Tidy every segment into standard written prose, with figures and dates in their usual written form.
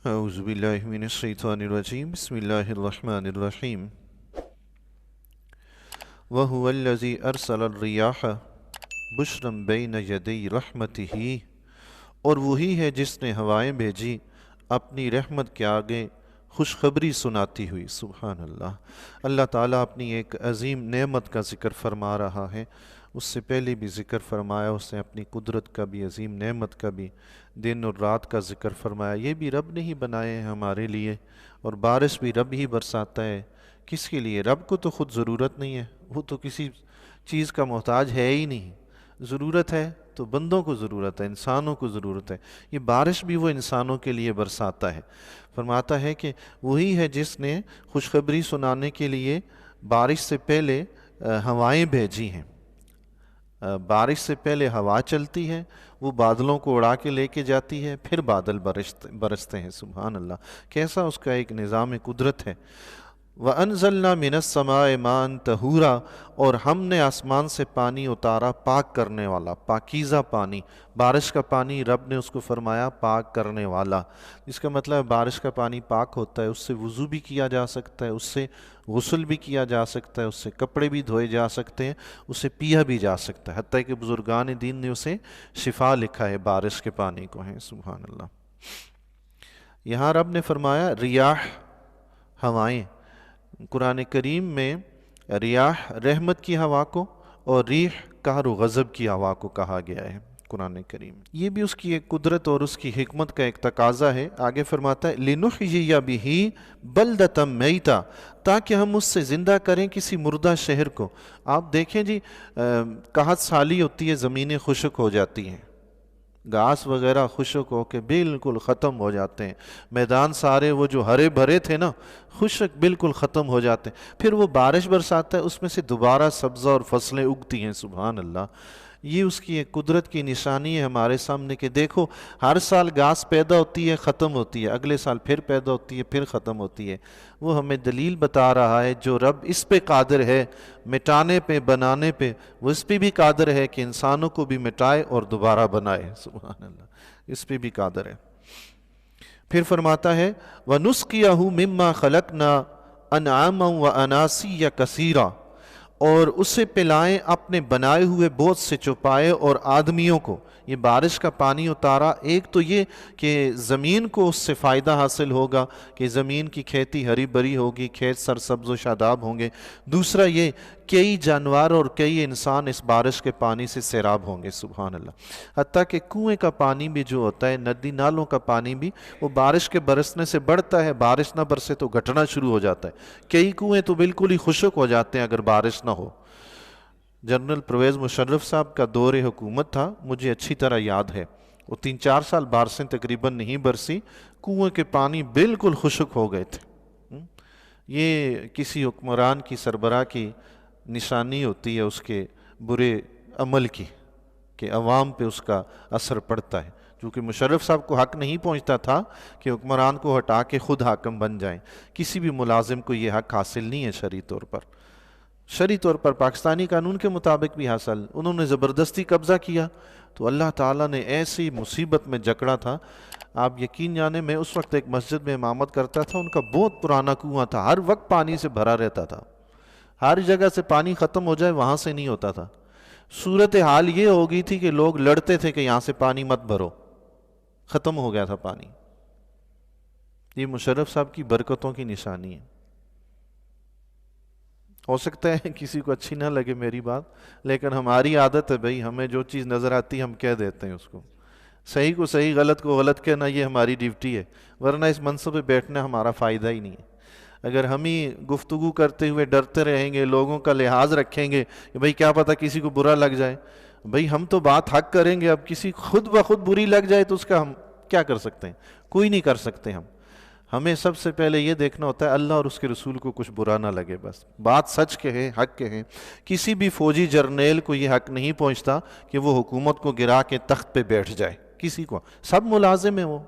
اعوذ باللہ من الشیطان الرجیم بسم اللہ الرحمن الرحیم وَهُوَ الَّذِي أَرْسَلَ الرِّيَاحَ بُشْرًا بَيْنَ يَدَيْ رَحْمَتِهِ، اور وہی ہے جس نے ہوائیں بھیجی اپنی رحمت کے آگے خوشخبری سناتی ہوئی۔ سبحان اللہ۔ اللہ تعالیٰ اپنی ایک عظیم نعمت کا ذکر فرما رہا ہے، اس سے پہلے بھی ذکر فرمایا، اس نے اپنی قدرت کا بھی، عظیم نعمت کا بھی، دن اور رات کا ذکر فرمایا۔ یہ بھی رب نے ہی بنائے ہیں ہمارے لیے، اور بارش بھی رب ہی برساتا ہے۔ کس کے لیے؟ رب کو تو خود ضرورت نہیں ہے، وہ تو کسی چیز کا محتاج ہے ہی نہیں۔ ضرورت ہے تو بندوں کو ضرورت ہے، انسانوں کو ضرورت ہے۔ یہ بارش بھی وہ انسانوں کے لیے برساتا ہے۔ فرماتا ہے کہ وہی ہے جس نے خوشخبری سنانے کے لیے بارش سے پہلے ہوائیں بھیجی ہیں۔ بارش سے پہلے ہوا چلتی ہے، وہ بادلوں کو اڑا کے لے کے جاتی ہے، پھر بادل برستے ہیں۔ سبحان اللہ، کیسا اس کا ایک نظام قدرت ہے۔ وَأَنزَلْنَا مِنَ السَّمَاءِ مَاءً طَهُورًا، اور ہم نے آسمان سے پانی اتارا پاک کرنے والا، پاکیزہ پانی۔ بارش کا پانی رب نے اس کو فرمایا پاک کرنے والا، اس کا مطلب بارش کا پانی پاک ہوتا ہے، اس سے وضو بھی کیا جا سکتا ہے، اس سے غسل بھی کیا جا سکتا ہے، اس سے کپڑے بھی دھوئے جا سکتے ہیں، اسے پیا بھی جا سکتا ہے، حتیٰ کہ بزرگان دین نے اسے شفا لکھا ہے بارش کے پانی کو ہے۔ سبحان اللہ۔ یہاں رب نے فرمایا ریاح، ہوائیں۔ قرآن کریم میں ریاح رحمت کی ہوا کو اور ریح قہر و غضب کی ہوا کو کہا گیا ہے قرآن کریم۔ یہ بھی اس کی ایک قدرت اور اس کی حکمت کا ایک تقاضا ہے۔ آگے فرماتا ہے لِنُحْيِيَ بِهِ بَلْدَةً مَيْتًا، تاکہ ہم اس سے زندہ کریں کسی مردہ شہر کو۔ آپ دیکھیں جی، قحط سالی ہوتی ہے، زمینیں خشک ہو جاتی ہیں، گھاس وغیرہ خشک ہو کے بالکل ختم ہو جاتے ہیں، میدان سارے وہ جو ہرے بھرے تھے نا، خشک بالکل ختم ہو جاتے ہیں، پھر وہ بارش برساتا ہے، اس میں سے دوبارہ سبزہ اور فصلیں اگتی ہیں۔ سبحان اللہ۔ یہ اس کی ایک قدرت کی نشانی ہے ہمارے سامنے کہ دیکھو، ہر سال گھاس پیدا ہوتی ہے، ختم ہوتی ہے، اگلے سال پھر پیدا ہوتی ہے، پھر ختم ہوتی ہے۔ وہ ہمیں دلیل بتا رہا ہے جو رب اس پہ قادر ہے، مٹانے پہ، بنانے پہ، وہ اس پہ بھی قادر ہے کہ انسانوں کو بھی مٹائے اور دوبارہ بنائے۔ سبحان اللہ، اس پہ بھی قادر ہے۔ پھر فرماتا ہے وَنُسْقِيَهُ مِمَّا خَلَقْنَا أَنْعَامًا وَأَنَاسِيَّ كَثِيرًا، اور اسے پلائیں اپنے بنائے ہوئے بہت سے چوپائے اور آدمیوں کو۔ یہ بارش کا پانی اتارا، ایک تو یہ کہ زمین کو اس سے فائدہ حاصل ہوگا کہ زمین کی کھیتی ہری بھری ہوگی، کھیت سرسبز و شاداب ہوں گے۔ دوسرا یہ کئی جانور اور کئی انسان اس بارش کے پانی سے سیراب ہوں گے۔ سبحان اللہ۔ حتیٰ کہ کنویں کا پانی بھی جو ہوتا ہے، ندی نالوں کا پانی بھی، وہ بارش کے برسنے سے بڑھتا ہے، بارش نہ برسے تو گھٹنا شروع ہو جاتا ہے۔ کئی کنویں تو بالکل ہی خشک ہو جاتے ہیں اگر بارش نہ ہو۔ جنرل پرویز مشرف صاحب کا دور حکومت تھا، مجھے اچھی طرح یاد ہے، وہ 3-4 سال بارشیں تقریباً نہیں برسی، کنویں کے پانی بالکل خشک ہو گئے تھے۔ یہ کسی حکمران کی سربراہ کی نشانی ہوتی ہے اس کے برے عمل کی، کہ عوام پہ اس کا اثر پڑتا ہے۔ چونکہ مشرف صاحب کو حق نہیں پہنچتا تھا کہ حکمران کو ہٹا کے خود حاکم بن جائیں، کسی بھی ملازم کو یہ حق حاصل نہیں ہے شرعی طور پر۔ شرعی طور پر پاکستانی قانون کے مطابق بھی حاصل، انہوں نے زبردستی قبضہ کیا تو اللہ تعالیٰ نے ایسی مصیبت میں جکڑا تھا۔ آپ یقین جانیں، میں اس وقت ایک مسجد میں امامت کرتا تھا، ان کا بہت پرانا کنواں تھا، ہر وقت پانی سے بھرا رہتا تھا، ہر جگہ سے پانی ختم ہو جائے وہاں سے نہیں ہوتا تھا۔ صورتحال یہ ہو گئی تھی کہ لوگ لڑتے تھے کہ یہاں سے پانی مت بھرو، ختم ہو گیا تھا پانی۔ یہ مشرف صاحب کی برکتوں کی نشانی ہے۔ ہو سکتا ہے کسی کو اچھی نہ لگے میری بات، لیکن ہماری عادت ہے بھائی، ہمیں جو چیز نظر آتی ہے ہم کہہ دیتے ہیں اس کو، صحیح کو صحیح، غلط کو غلط کہنا یہ ہماری ڈیوٹی ہے، ورنہ اس منصب پہ بیٹھنا ہمارا فائدہ ہی نہیں ہے۔ اگر ہم ہی گفتگو کرتے ہوئے ڈرتے رہیں گے، لوگوں کا لحاظ رکھیں گے کہ بھائی کیا پتہ کسی کو برا لگ جائے، بھائی ہم تو بات حق کریں گے، اب کسی خود بخود بری لگ جائے تو اس کا ہم کیا کر سکتے ہیں؟ کوئی نہیں کر سکتے ہم۔ ہمیں سب سے پہلے یہ دیکھنا ہوتا ہے اللہ اور اس کے رسول کو کچھ برا نہ لگے، بس بات سچ کہیں، حق کہیں۔ کسی بھی فوجی جرنیل کو یہ حق نہیں پہنچتا کہ وہ حکومت کو گرا کے تخت پہ بیٹھ جائے، کسی کو، سب ملازم ہیں، وہ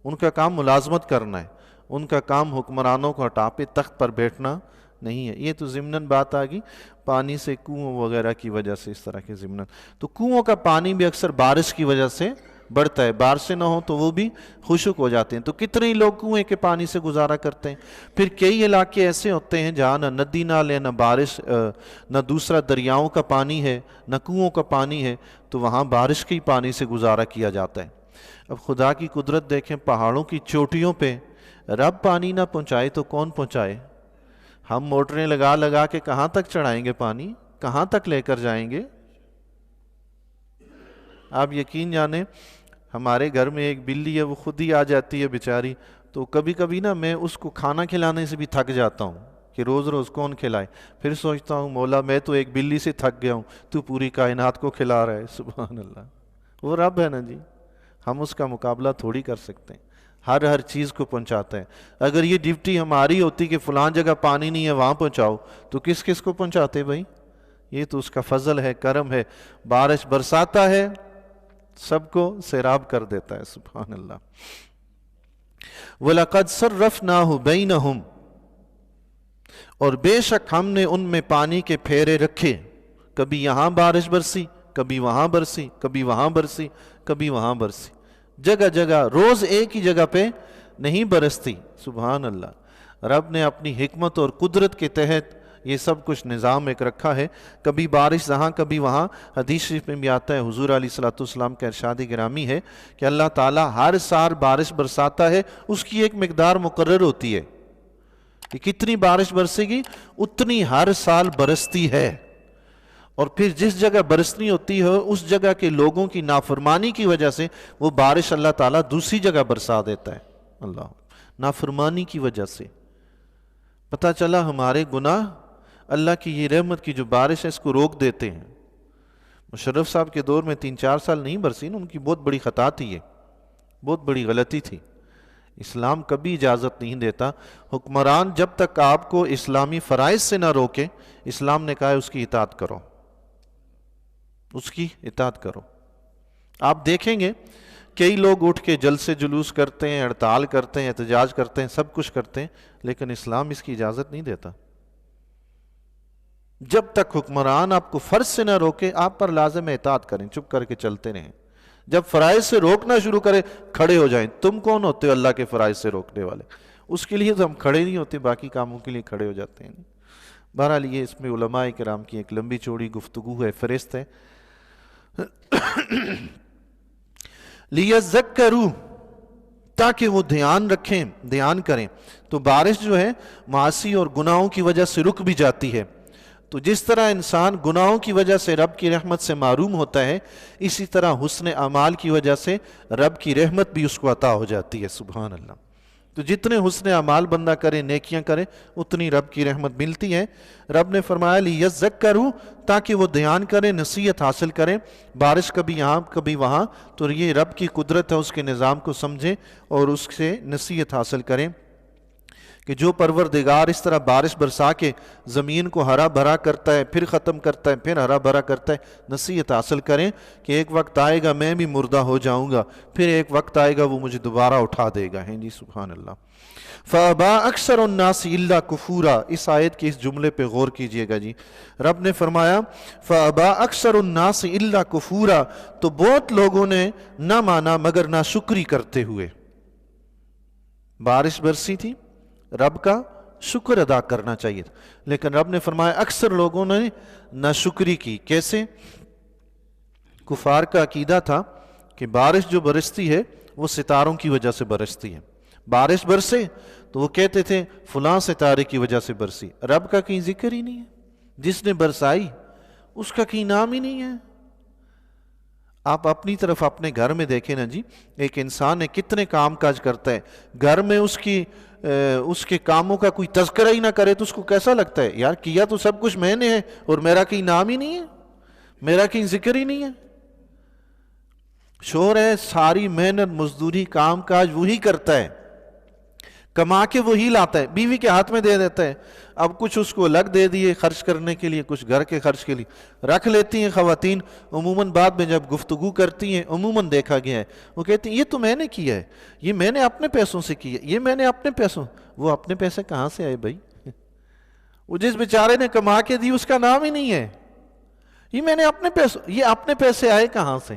ان کا کام ملازمت کرنا ہے، ان کا کام حکمرانوں کو ہٹا پہ تخت پر بیٹھنا نہیں ہے۔ یہ تو ضمناً بات آ گئی پانی سے، کنویں وغیرہ کی وجہ سے، اس طرح کے ضمناً۔ تو کنووں کا پانی بھی اکثر بارش کی وجہ سے بڑھتا ہے، بارشیں نہ ہوں تو وہ بھی خشک ہو جاتے ہیں۔ تو کتنے ہی لوگ کنویں کے پانی سے گزارا کرتے ہیں۔ پھر کئی علاقے ایسے ہوتے ہیں جہاں نہ ندی نالے، نہ بارش، نہ دوسرا دریاؤں کا پانی ہے، نہ کنوؤں کا پانی ہے، تو وہاں بارش کے ہی پانی سے گزارا کیا جاتا ہے۔ اب خدا کی قدرت دیکھیں، پہاڑوں کی چوٹیوں پہ رب پانی نہ پہنچائے تو کون پہنچائے؟ ہم موٹریں لگا لگا کے کہاں تک چڑھائیں گے پانی؟ کہاں تک لے کر جائیں گے؟ آپ یقین جانیں، ہمارے گھر میں ایک بلی ہے، وہ خود ہی آ جاتی ہے بیچاری، تو کبھی کبھی نا میں اس کو کھانا کھلانے سے بھی تھک جاتا ہوں کہ روز روز کون کھلائے۔ پھر سوچتا ہوں مولا میں تو ایک بلی سے تھک گیا ہوں، تو پوری کائنات کو کھلا رہا ہے۔ سبحان اللہ، وہ رب ہے نا جی، ہم اس کا مقابلہ تھوڑی کر سکتے ہیں، ہر چیز کو پہنچاتا ہے۔ اگر یہ ڈیوٹی ہماری ہوتی کہ فلان جگہ پانی نہیں ہے وہاں پہنچاؤ، تو کس کس کو پہنچاتے بھائی؟ یہ تو اس کا فضل ہے، کرم ہے، بارش برساتا ہے، سب کو سیراب کر دیتا ہے۔ سبحان اللہ۔ وَلَقَدْ صَرَّفْنَاهُ بَيْنَهُمْ، اور بے شک ہم نے ان میں پانی کے پھیرے رکھے، کبھی یہاں بارش برسی، کبھی وہاں برسی، کبھی وہاں برسی، کبھی وہاں برسی، جگہ جگہ، روز ایک ہی جگہ پہ نہیں برستی۔ سبحان اللہ، رب نے اپنی حکمت اور قدرت کے تحت یہ سب کچھ نظام ایک رکھا ہے، کبھی بارش یہاں کبھی وہاں۔ حدیث شریف میں بھی آتا ہے، حضور علیہ الصلوۃ والسلام کا ارشاد گرامی ہے کہ اللہ تعالیٰ ہر سال بارش برساتا ہے، اس کی ایک مقدار مقرر ہوتی ہے کہ کتنی بارش برسے گی، اتنی ہر سال برستی ہے، اور پھر جس جگہ برسنی ہوتی ہے اس جگہ کے لوگوں کی نافرمانی کی وجہ سے وہ بارش اللہ تعالیٰ دوسری جگہ برسا دیتا ہے۔ اللہ، نافرمانی کی وجہ سے پتہ چلا ہمارے گناہ اللہ کی یہ رحمت کی جو بارش ہے اس کو روک دیتے ہیں۔ مشرف صاحب کے دور میں 3-4 سال نہیں برسی نا، ان کی بہت بڑی خطا تھی، یہ بہت بڑی غلطی تھی۔ اسلام کبھی اجازت نہیں دیتا، حکمران جب تک آپ کو اسلامی فرائض سے نہ روکے، اسلام نے کہا ہے اس کی اطاعت کرو، اس کی اطاعت کرو۔ آپ دیکھیں گے کئی لوگ اٹھ کے جلسے جلوس کرتے ہیں، ہڑتال کرتے ہیں، احتجاج کرتے ہیں، سب کچھ کرتے ہیں، لیکن اسلام اس کی اجازت نہیں دیتا۔ جب تک حکمران آپ کو فرض سے نہ روکے، آپ پر لازم ہے اطاعت کریں، چپ کر کے چلتے رہیں۔ جب فرائض سے روکنا شروع کرے، کھڑے ہو جائیں۔ تم کون ہوتے ہو اللہ کے فرائض سے روکنے والے؟ اس کے لیے تو ہم کھڑے نہیں ہوتے، باقی کاموں کے لیے کھڑے ہو جاتے ہیں۔ بہرحال یہ اس میں علماء کرام کی ایک لمبی چوڑی گفتگو ہے، فہرست ہے۔ لِيَذَّكَّرُوا، تاکہ وہ دھیان رکھیں، دھیان کریں۔ تو بارش جو ہے معاصی اور گناہوں کی وجہ سے رک بھی جاتی ہے۔ تو جس طرح انسان گناہوں کی وجہ سے رب کی رحمت سے محروم ہوتا ہے، اسی طرح حسن اعمال کی وجہ سے رب کی رحمت بھی اس کو عطا ہو جاتی ہے۔ سبحان اللہ۔ تو جتنے حسن اعمال بندہ کرے، نیکیاں کرے، اتنی رب کی رحمت ملتی ہے۔ رب نے فرمایا لِيَذَّكَّرُوا، تاکہ وہ دھیان کریں، نصیحت حاصل کریں۔ بارش کبھی یہاں کبھی وہاں، تو یہ رب کی قدرت ہے، اس کے نظام کو سمجھیں اور اس سے نصیحت حاصل کریں کہ جو پروردگار اس طرح بارش برسا کے زمین کو ہرا بھرا کرتا ہے، پھر ختم کرتا ہے، پھر ہرا بھرا کرتا ہے، نصیحت حاصل کریں کہ ایک وقت آئے گا میں بھی مردہ ہو جاؤں گا، پھر ایک وقت آئے گا وہ مجھے دوبارہ اٹھا دے گا۔ ہیں جی، سبحان اللہ۔ فَأَبَا أَكْثَرُ النَّاسِ إِلَّا كُفُورًا، اس آیت کے اس جملے پہ غور کیجئے گا جی۔ رب نے فرمایا فَأَبَا أَكْثَرُ النَّاسِ إِلَّا كُفُورًا، تو بہت لوگوں نے نہ مانا مگر ناشکری کرتے ہوئے۔ بارش برسی تھی، رب کا شکر ادا کرنا چاہیے تھا، لیکن رب نے فرمایا اکثر لوگوں نے ناشکری کی۔ کیسے؟ کفار کا عقیدہ تھا کہ بارش جو برستی ہے وہ ستاروں کی وجہ سے برستی ہے۔ بارش برسے تو وہ کہتے تھے فلاں ستارے کی وجہ سے برسی، رب کا کہیں ذکر ہی نہیں ہے۔ جس نے برسائی اس کا کہیں نام ہی نہیں ہے۔ آپ اپنی طرف اپنے گھر میں دیکھیں نا جی، ایک انسان ہے کتنے کام کاج کرتا ہے، گھر میں اس کے کاموں کا کوئی تذکرہ ہی نہ کرے تو اس کو کیسا لگتا ہے؟ یار کیا تو سب کچھ میں نے ہے اور میرا کہیں نام ہی نہیں ہے، میرا کہیں ذکر ہی نہیں ہے۔ شوہر ہے، ساری محنت مزدوری کام کاج وہی کرتا ہے، کما کے وہی لاتا ہے، بیوی کے ہاتھ میں دے دیتا ہے۔ اب کچھ اس کو الگ دے دیے خرچ کرنے کے لیے، کچھ گھر کے خرچ کے لیے رکھ لیتی ہیں خواتین۔ عموماً بعد میں جب گفتگو کرتی ہیں، عموماً دیکھا گیا ہے، وہ کہتی ہیں یہ تو میں نے کیا ہے، یہ میں نے اپنے پیسوں سے کیا، یہ میں نے اپنے پیسوں۔ وہ اپنے پیسے کہاں سے آئے بھائی؟ وہ جس بیچارے نے کما کے دی اس کا نام ہی نہیں ہے۔ یہ میں نے اپنے پیسوں، یہ اپنے پیسے آئے کہاں سے؟